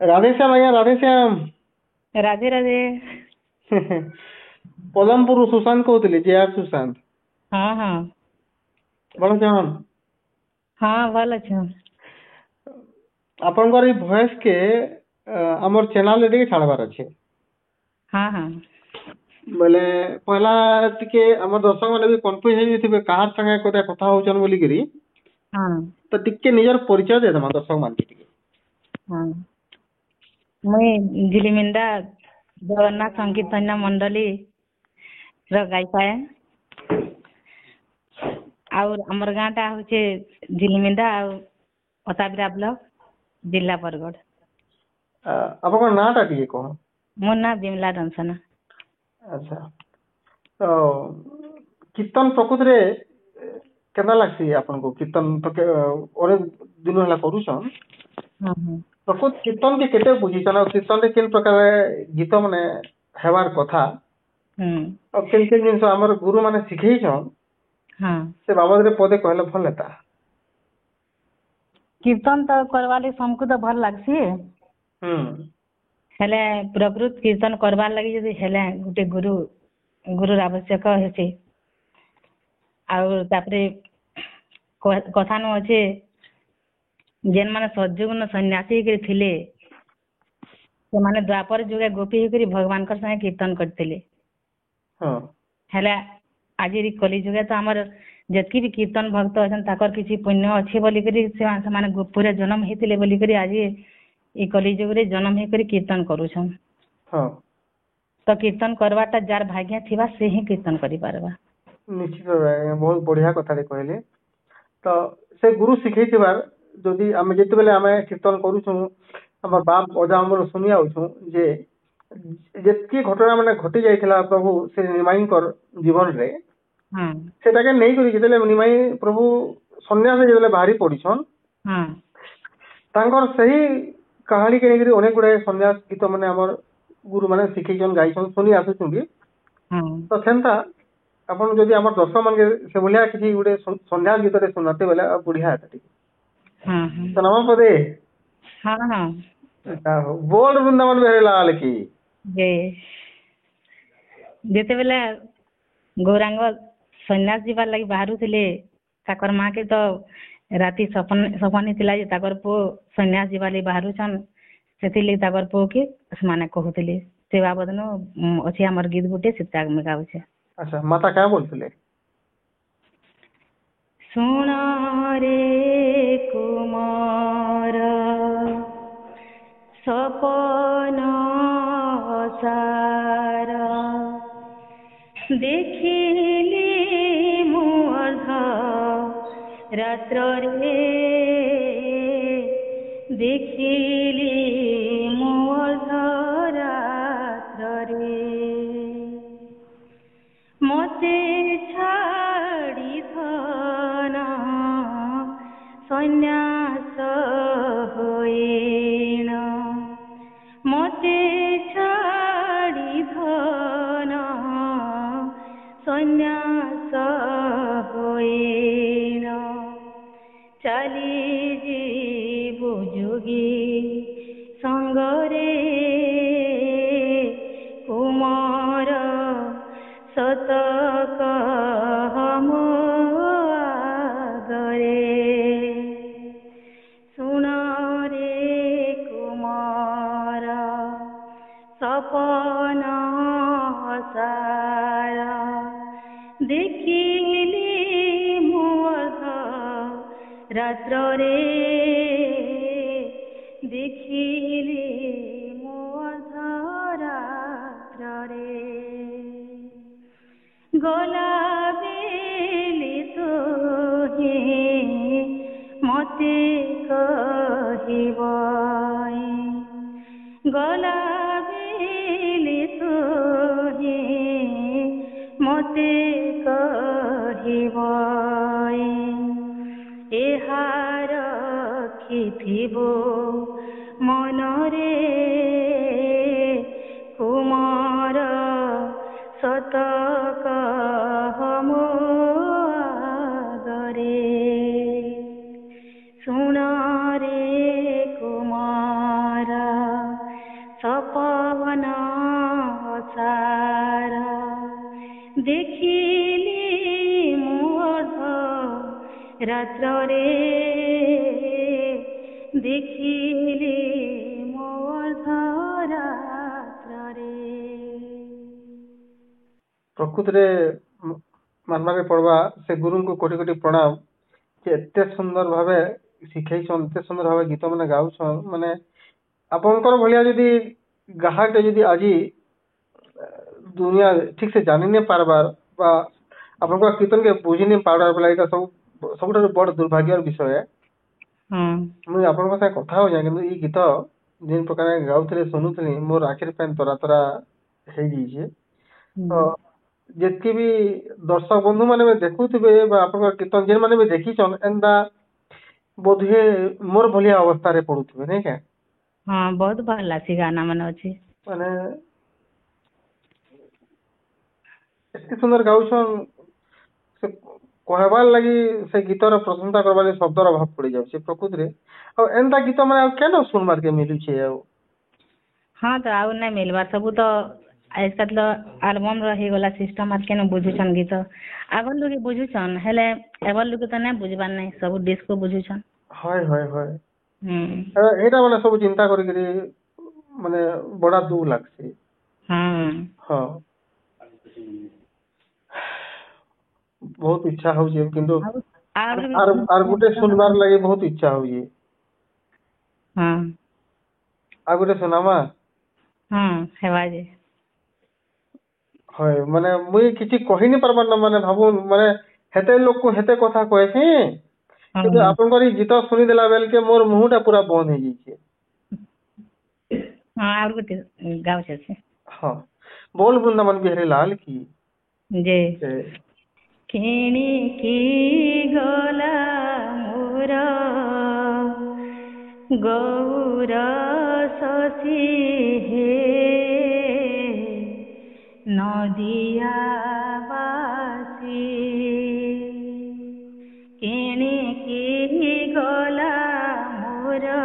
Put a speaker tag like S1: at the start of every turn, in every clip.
S1: राधेश्याम आज्ञा राधेश्याम
S2: राधे राधे।
S1: पदमपुर सुशांत कहते जेआर सुशांत
S2: हाँ हाँ
S1: ଭଲ ଅଛନ୍?
S2: हाँ भल अच्छा।
S1: ଆପଣଙ୍କର ଏଇ ଭଏସ କେ ଆମର ଚ୍ୟାନେଲ ରେ ଟିକେ ଛାଡବାର ଅଛି।
S2: हाँ हाँ
S1: ବୋଲେ ପହଲା ଟିକେ ଆମର ଦର୍ଶକ ମାନେ ବି କନଫ୍ୟୁଜ ହେଇଯାଇଥିବେ କାହାର ସାଙ୍ଗେ କଥା କଥା ହଉଛନ୍ ବୋଲିକିରି
S2: हाँ
S1: ତ ଟିକେ ନିଜର ପରିଚୟ ଦେଇଦେମା ଦର୍ଶକ ମାନଙ୍କୁ ଟିକେ।
S2: हाँ मुई झिलिमिंदा जगन्नाथ संकीर्तन्य मंडली ର ଗାଇପାଏ। ଆଉ ଆମର ଗାଁ ଟା ହଉଛି ଝିଲିମିନ୍ଦା ଆଉ ଅତାବିରା ବ୍ଲକ ଜିଲ୍ଲା ବରଗଡ଼।
S1: ଆପଣଙ୍କ ନାଁ ଟା ଟିକେ କଣ?
S2: ମୋ ନାଁ ବିମଲା ଦଂସନା।
S1: ଆଚ୍ଛା ତ କୀର୍ତ୍ତନ ପ୍ରକୃତିରେ କେନ୍ତା ଲାଗ୍ସି ଆପଣଙ୍କୁ? କୀର୍ତ୍ତନ ତ ଅନେକ ଦିନ ହେଲା କରୁଛନ୍
S2: ହଁ ହଁ
S1: ପ୍ରକୃତ କୀର୍ତ୍ତନ କେ କେତେ ବୁଝିଛନ୍ ଆଉ କୀର୍ତ୍ତନରେ କେନ୍ ପ୍ରକାର ଗୀତ ମାନେ ହେବାର କଥା
S2: ହୁଁ
S1: ଆଉ କେନ୍ କେନ୍ ଜିନିଷ ଆମର ଗୁରୁ ମାନେ ଶିଖେଇଛନ୍
S2: ହଁ
S1: ସେ ବାବଦରେ ପଦେ କହିଲେ ଭଲ ହେତା।
S2: କୀର୍ତ୍ତନ ତ କରବା ଲାଗି ସମସ୍ତଙ୍କୁ ତ ଭଲ ଲାଗ୍ସି।
S1: ହୁଁ
S2: ହେଲେ ପ୍ରକୃତ କୀର୍ତ୍ତନ କରବାର ଲାଗି ଯଦି ହେଲେ ଗୋଟେ ଗୁରୁର ଆବଶ୍ୟକ ହେସି। ଆଉ ତାପରେ କଥା ନ ଅଛେ ଯେନ୍ ମାନେ ସତଯୁଗ୍ନ ସନ୍ନ୍ୟାସୀ ହେଇକିରି ଥିଲେ ସେମାନେ ଦ୍ୱାପର ଯୁଗେ ଗୋପୀ ହେଇକରି ଭଗବାନଙ୍କର ସାଙ୍ଗେ କୀର୍ତ୍ତନ କରିଥିଲେ।
S1: ହଁ
S2: ହେଲେ ଆଜି କଲି ଯୁଗେ ତ ଆମର ଯେତିକି ବି କୀର୍ତ୍ତନ ଭକ୍ତ ଅଛନ୍ ତାଙ୍କର କିଛି ପୁଣ୍ୟ ଅଛି ବୋଲିକରି ସେମାନେ ପୁରା ଜନ୍ମ ହେଇଥିଲେ ବୋଲିକରି ଆଜି ଇ କଲି ଯୁଗରେ ଜନ୍ମ ହେଇକରି କୀର୍ତ୍ତନ କରୁଛନ୍।
S1: ହଁ
S2: ତ କୀର୍ତ୍ତନ କରବାଟା ଯାର ଭାଗ୍ୟ ଥିବା ସେ ହିଁ କୀର୍ତ୍ତନ କରିପାରବା।
S1: ନିଶ୍ଚିତ ଭାବେ ବହୁତ ବଢିଆ କଥାଟେ କହିଲେ। ତ ସେ ଗୁରୁ ଶିଖେଇଥିବାର ଯଦି ଆମେ ଯେତେବେଳେ ଆମେ କୀର୍ତ୍ତନ କରୁଛୁ ଆମର ବାପ ଅଜା ଆମର ଶୁଣି ଆଉଛୁ ଯେ ଯେତିକି ଘଟଣା ମାନେ ଘଟି ଯାଇଥିଲା ପ୍ରଭୁ ସେ ନିମାଇଙ୍କର ଜୀବନରେ
S2: ହଁ
S1: ସେଟାକେ ନେଇକରି ଯେତେବେଳେ ନିମାଇ ପ୍ରଭୁ ସନ୍ନ୍ୟାସ ଯେତେବେଳେ ବାହାରି ପଡିଛନ୍
S2: ହଁ
S1: ତାଙ୍କର ସେହି କାହାଣୀକେ ନେଇକରି ଅନେକ ଗୁଡାଏ ସନ୍ନ୍ୟାସ ଗୀତ ମାନେ ଆମର ଗୁରୁ ମାନେ ଶିଖେଇଛନ୍ ଗାଇଛନ୍ ଶୁଣି ଆସୁଛନ୍ତି।
S2: ହଁ
S1: ତ ସେନ୍ତା ଆପଣ ଯଦି ଆମର ଦର୍ଶକ ମାନକେ ସେ ଭଳିଆ କିଛି ଗୋଟେ ସନ୍ଧ୍ୟା ଗୀତରେ ଶୁଣାତେ ବୋଲେ ଆଉ ବଢିଆ ହେତା ଟିକେ।
S2: ହଁ
S1: ତ ନମ ପଦେ
S2: ହଁ ହଁ
S1: ବୋଲ ବୃନ୍ଦାବନ ବିହାରୀ ଲାଲ କି
S2: ଯେ ଯେତେବେଳେ ଗୌରାଙ୍ଗ ସନ୍ନ୍ୟାସ ଯିବାର ଲାଗି ବାହାରୁଥିଲେ ତାଙ୍କର ମା କେ ତ ରାତି ସପନ ହେଇଥିଲା ଯେ ତାଙ୍କର ପୁଅ ସନ୍ନ୍ୟାସ ଯିବାର ଲାଗି ବାହାରୁଛନ୍। ସେଥିର୍ଲାଗି ତାଙ୍କର ପୁଅ କେ ସେମାନେ କହୁଥିଲେ ସେ ବାବଦନ ଅଛି ଆମର ଗୀତ ଗୋଟେ ସେଟା ଆମେ ଗାଉଛେ।
S1: ଆଚ୍ଛା ମାତା କାଁ ବୋଲୁଥିଲେ?
S2: ଶୁଣ ରେ କୁମାର ସପନ ସାର ଦେଖିଲି ମୁଁ ଅର୍ଦ୍ଧ ରାତ୍ରରେ ଦେଖିଲି ମୁଁ ଅର୍ଦ୍ଧ ରାତ୍ରରେ ମତେ ଛାଡ଼ି ଧନ ସନ୍ନ୍ୟାସ ହୋଇଣ ମତେ ଛାଡ଼ି ଧନ ସନ୍ନ୍ୟାସ ହୋଇଣ ଚାଲି ଯିବୁ ଯୋଗୀ ସଙ୍ଗରେ କୁମାର ସତ କହ ମୋ ଆଗରେ ଶୁଣ ରେ କୁମାର ସପନ ସାର ଦେଖିଲି ମୁଁ ଅର୍ଦ୍ଧ ରାତ୍ରରେ ଦେଖିଲି ମୁଁ ଅର୍ଦ୍ଧ ରାତ୍ରରେ ଗଲା ବେଲେ ତୋହି ମତେ କହିବ ଗଲା ବେଲେ ତୋହି ମତେ କହିବ ଏହା ରଖିଥିବ ମନରେ କୁମାର ସତ କହ ମୋ ଆଗରେ ଶୁଣ ରେ କୁମାର ଦେଖିଲି ମୁଁ ରାତ୍ରରେ ଦେଖିଲି ମୋ ରାତ୍ରରେ।
S1: ପ୍ରକୃତରେ ମାନବାକେ ପଡବା ସେ ଗୁରୁଙ୍କୁ କୋଟି କୋଟି ପ୍ରଣାମ ଯେ ଏତେ ସୁନ୍ଦର ଭାବେ ଶିଖେଇଛନ୍, ଏତେ ସୁନ୍ଦର ଭାବେ ଗୀତ ମାନେ ଗାଉଛନ୍। ମାନେ ଆପଣଙ୍କର ଭଳିଆ ଯଦି ଗାହାଟେ ଯଦି ଆଜି ଦୁନିଆ ଠିକ ସେ ଜାଣି ନାଇଁ ପାରବାର ବା ଆପଣଙ୍କ କୀର୍ତ୍ତନ କେ ବୁଝି ନାଇଁ ପାରବାର ବୋଲେ ଏଇଟା ସବୁଠାରୁ ବଡ ଦୁର୍ଭାଗ୍ୟର ବିଷୟ। ମୁଇଁ ଆପଣଙ୍କ ସାଙ୍ଗେ କଥା ହଉଛେ କିନ୍ତୁ ଏଇ ଗୀତ ଯେନ୍ ପ୍ରକାର ଗାଉଥିଲେ ଶୁଣୁଥିଲି ମୋର ଆଖିରେ ପାନ୍ ତରା ତରା ହେଇଯାଇଛି। ତ ଯେତିକି ବି ଦର୍ଶକ ବନ୍ଧୁ ମାନେ ବି ଦେଖୁଥିବେ ବା ଆପଣଙ୍କ କୀର୍ତ୍ତନ ଯେନ୍ ମାନେ ବି ଦେଖିଛନ୍ ଏନ୍ତା ବୋଧହୁଏ ମୋର ଭଳିଆ ଅବସ୍ଥାରେ ପଡୁଥିବେ ନାଇଁ କେଁ?
S2: ହଁ ବହୁତ ଭଲ ଲାଗ୍ସି ଗାନା ମାନେ ଅଛି।
S1: ମାନେ ଏତେ ସୁନ୍ଦର ଗାଉଛନ୍ ସେ କହିବାର ଲାଗି ସେ ଗୀତର ପ୍ରଶଂସା କରବାର ଲାଗି ଶବ୍ଦର ଅଭାବ ପଡିଯାଉଛି ପ୍ରକୃତିରେ। ଆଉ ଏନ୍ତା ଗୀତ ମାନେ ଆଉ କେନ ଶୁଣବାର କେ ମିଲୁଛେ ଆଉ?
S2: ହଁ ତ ଆଉ ନାଇଁ ମିଲବାର, ସବୁ ତ ଆଜିକାଲି ତ ଆଲବମ ର ହେଇଗଲା ସିଷ୍ଟମ, ଆର କେନ ବୁଝୁଛନ୍ ଗୀତ। ଆଗର ଲୋକେ ବୁଝୁଛନ୍ ହେଲେ ଏବାର ଲୋକେ ତ ନାଇଁ ବୁଝବାର ନାଇଁ, ସବୁ ଡିସ୍କ ବୁଝୁଛନ୍।
S1: ହଏ ହଏ ହଏ
S2: ହୁଁ
S1: ଏଇଟା ମାନେ ସବୁ ଚିନ୍ତା କରିକିରି ମାନେ ବଡା ଦୁଃଖ ଲାଗ୍ସି।
S2: ହଁ
S1: ହଁ ବହୁତ ଇଚ୍ଛା ହଉଛି କିନ୍ତୁ
S2: ଆଉ ଆହୁରି ବି
S1: ଆର ଗୋଟେ ଶୁଣବାର ଲାଗି ବହୁତ ଇଚ୍ଛା ହଉଛି।
S2: ହଁ
S1: ଆଉ ଗୋଟେ ଶୁଣାମା?
S2: ହଁ ହେବା ଯେ।
S1: ହଏ ମାନେ ମୁଇଁ କିଛି କହିନି ପାରବାର ନା, ମାନେ ଭାବୁନ୍ ମାନେ ହେତେ ଲୋକ ହେତେ କଥା କହେସି
S2: ହଁ
S1: କିନ୍ତୁ ଆପଣଙ୍କର ଏଇ ଗୀତ ଶୁଣିଦେଲା ବେଲକେ ମୋର ମୁହଁ ଟା ପୁରା ବନ୍ଦ ହେଇଯାଇଛି।
S2: ହଁ ଆଉ ଗୋଟେ ଗାଉଛେ ସେ।
S1: ହଁ ବୋଲ ବୃନ୍ଦାବନ ବିହାରୀ ଲାଲ କି
S2: ଯେ
S1: ଜୟ।
S2: କିଣିକି ଗଲା ମୋର ଗୌର ଶଶୀ ହେ ନଦିଆ ବାସି। କିଣିକି ଗଲା ମୋର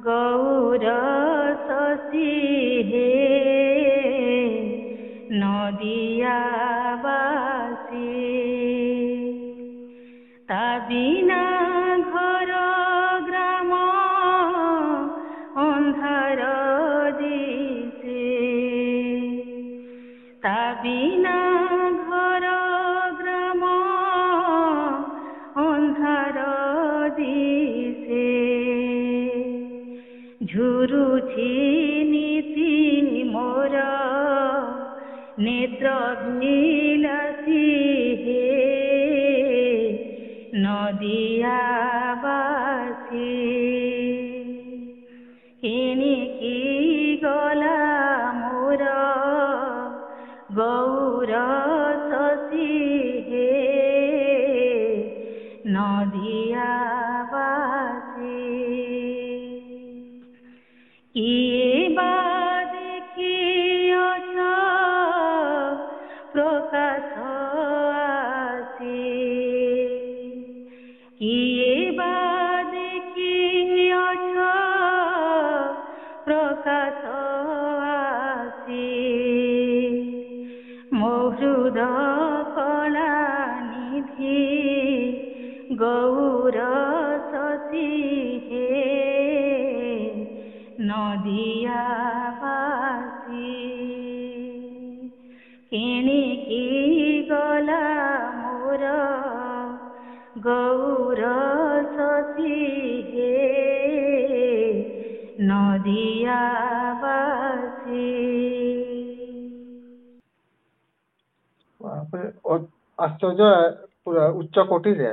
S2: ଗୌର ଶଶୀ ହେ ନଦିଆ ବାସି। ତା ବିନା ଘର ଗ୍ରାମ ଅନ୍ଧାର ଦିଶେ। ତା ବିନା ଘର ଗ୍ରାମ ଅନ୍ଧାର ଦିଶେ। ଝୁରୁଛି ନୀତି ମୋର ନେତ୍ର ବିଲାସୀ ହେ ନଦିଆ ବାସି। କିଣିକି ଗଲା ମୋର ଗୌର ଶଶୀ ହେ ନଦିଆ ବାସି। କିଏ ବା ଦେଖିଅଛ ପ୍ରକାଶ ଆସି। କିଏ ବା ଦେଖିଅଛ ପ୍ରକାଶ ଆସି। ମୋ ହୃଦ କଳା ନିଧି ଗୌର ଶଶୀ ହେ ନଦିଆ ବାସି। କିଣିକି ଗଲା ମୋର ଗୌର ଶଶୀ ହେ ନଦିଆ ବାସି।
S1: ବାପରେ ଆଶ୍ଚର୍ଯ୍ୟ ପୁରା ଉଚ୍ଚ କୋଟିରେ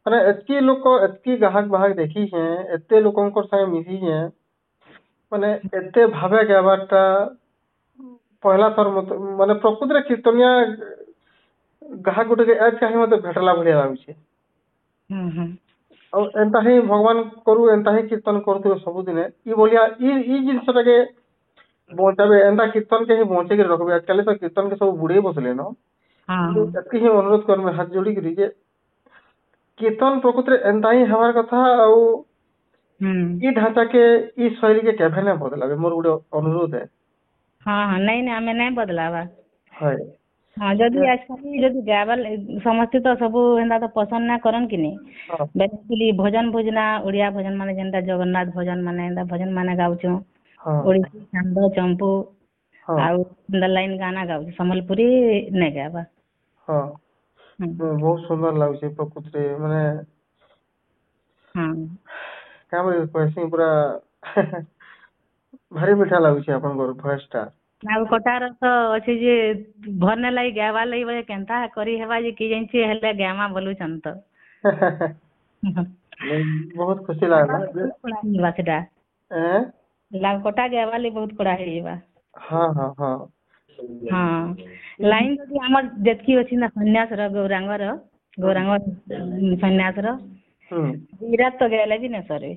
S1: ମାନେ ଏତକି ଲୋକ ଏତକି ଗାହକ ବାହାକ ଦେଖିଛେଁ, ଏତେ ଲୋକଙ୍କର ସାଙ୍ଗେ ମିଶିଛେଁ, ମାନେ ଏତେ ଭାବେ ଗାଇବାରଟା ପହିଲା ଥର ମତେ ମାନେ ପ୍ରକୃତିରେ କୀର୍ତ୍ତନିଆ ଗାହା ଗୋଟେ ଆଜ କାହିଁ ମତେ ଭେଟଲା ଭଳିଆ ଲାଗୁଛି। ଆଉ ଏନ୍ତା ହିଁ ଭଗବାନ କରୁ, ଏନ୍ତା ହିଁ କୀର୍ତ୍ତନ କରୁଥିବେ ସବୁଦିନେ। ଇ ଭଳିଆ ଇ ଜିନିଷଟାକେ ବଞ୍ଚାବେ, ଏନ୍ତା କୀର୍ତ୍ତନ କେ ହିଁ ବଞ୍ଚେଇକି ରଖବେ। ଆଜିକାଲି ତ କୀର୍ତ୍ତନ କେ ସବୁ ବୁଡେଇ ବସଲେ ନ,
S2: ହଁ
S1: ଏତିକି ହିଁ ଅନୁରୋଧ କରମେ ହାତ ଯୋଡିକିରି ଯେ କୀର୍ତ୍ତନ ପ୍ରକୃତିରେ ଏନ୍ତା ହିଁ ହେବାର କଥା। ଆଉ
S2: ହୁଁ
S1: ଇ ଢାଞ୍ଚାକେ ଇ ଶୈଳୀକେ କେଭେ ନାଇଁ ବଦଳାବେ, ମୋର ଗୋଟେ ଅନୁରୋଧ ହେ।
S2: ହଁ ହଁ ନାଇଁ ନାଇଁ ଆମେ ନାଇଁ ବଦଲାବା।
S1: ହଏ
S2: हाँ जदि आजकल जदि गायबार समस्ते तो सब हेन्ता तो पसंद ना करन कि नहीं
S1: हाँ
S2: बेसिकली भजन भोजना ओडिया भजन माने जेनता जगन्नाथ भजन माने एंता भजन माने गाउछु
S1: हाँ
S2: ओडिसी छांद चंपू
S1: हाँ
S2: आउ लाइन गाना गाउछु सम्बलपुरी नहीं गावा
S1: हाँ
S2: हम्म
S1: बहुत सुंदर लाଗୁଛି ପ୍ରକୃତରେ ମାନେ
S2: हाँ
S1: କାମ କହିସି ପୁରା ଭାରି ମିଠା ଲାଗୁଛି ଆପଣଙ୍କର ଭଏସ ଟା।
S2: ଆଉ କଟାର ତ ଅଛି ଯେ ଭର ନାଇଁ ଲାଗି ଗାଇବା ଲାଗି ବୋଲେ କେନ୍ତା କରି ହେବା ଯେ କି ଜାଣିଛି ହେଲେ ଗାମା ବୋଲୁଛନ୍ ତ
S1: ବହୁତ ଖୁସି
S2: ଗାଇବା
S1: ଲାଗିଲା
S2: ଲାଗି
S1: ଯେ
S2: ବହୁତ କଡ଼ା ହେଇଯିବା ସେଟା
S1: ଏଁ,
S2: କଟା ଗାଇବା ଲାଗି ବହୁତ କଡ଼ା ହେଇଯିବା
S1: ହଁ ହଁ ହଁ
S2: ହଁ ଲାଇନ ଯଦି ଆମର ଯେତିକି ଅଛି ନା ସନ୍ନ୍ୟାସର ଗୌରାଙ୍ଗ ସନ୍ନ୍ୟାସର
S1: ହୁଁ
S2: ବିରାଟ ତ ଗାଇଲେ ବି ନା ସରେ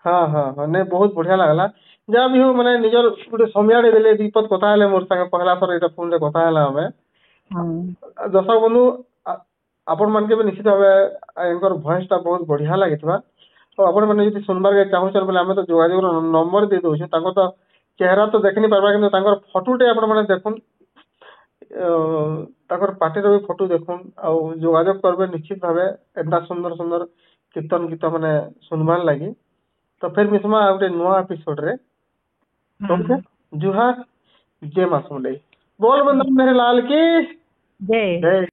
S1: ହଁ ହଁ ହଁ ନାଇଁ ବହୁତ ବଢିଆ ଲାଗିଲା ଯାହା ବି ହଉ ମାନେ ନିଜର ଗୋଟେ ସମୟଟେ ଦେଲେ ବିପଦ କଥା ହେଲେ ମୋର ସାଙ୍ଗେ ପହଲା ଥର ଏଇଟା ଫୋନରେ କଥା ହେଲା ଆମେ
S2: ହଁ
S1: ଦର୍ଶକ ବନ୍ଧୁ ଆପଣ ମାନକେ ବି ନିଶ୍ଚିତ ଭାବେ ଏଙ୍କର ଭଏସ ଟା ବହୁତ ବଢିଆ ଲାଗିଥିବା ଆଉ ଆପଣ ମାନେ ଯଦି ଶୁଣବାକେ ଚାହୁଁଛନ୍ତି ବୋଲେ ଆମେ ତ ଯୋଗାଯୋଗର ନମ୍ବର ଦେଇ ଦଉଛୁ ତାଙ୍କ ତ ଚେହେରା ତ ଦେଖିନି ପାରବା କିନ୍ତୁ ତାଙ୍କର ଫଟୋଟେ ଆପଣ ମାନେ ଦେଖୁନ ତାଙ୍କର ପାର୍ଟିର ବି ଫଟୋ ଦେଖୁନ ଆଉ ଯୋଗାଯୋଗ କରିବେ ନିଶ୍ଚିତ ଭାବେ ଏନ୍ତା ସୁନ୍ଦର ସୁନ୍ଦର କୀର୍ତ୍ତନ ଗୀତ ମାନେ ଶୁଣବାର ଲାଗି तो फिर मिसमा गोटे नुआ एपिसोड रे
S2: ହଁ
S1: ओके जुहार जय मां समलेई बोल बंदर मेरे लाल की
S2: जय
S1: जय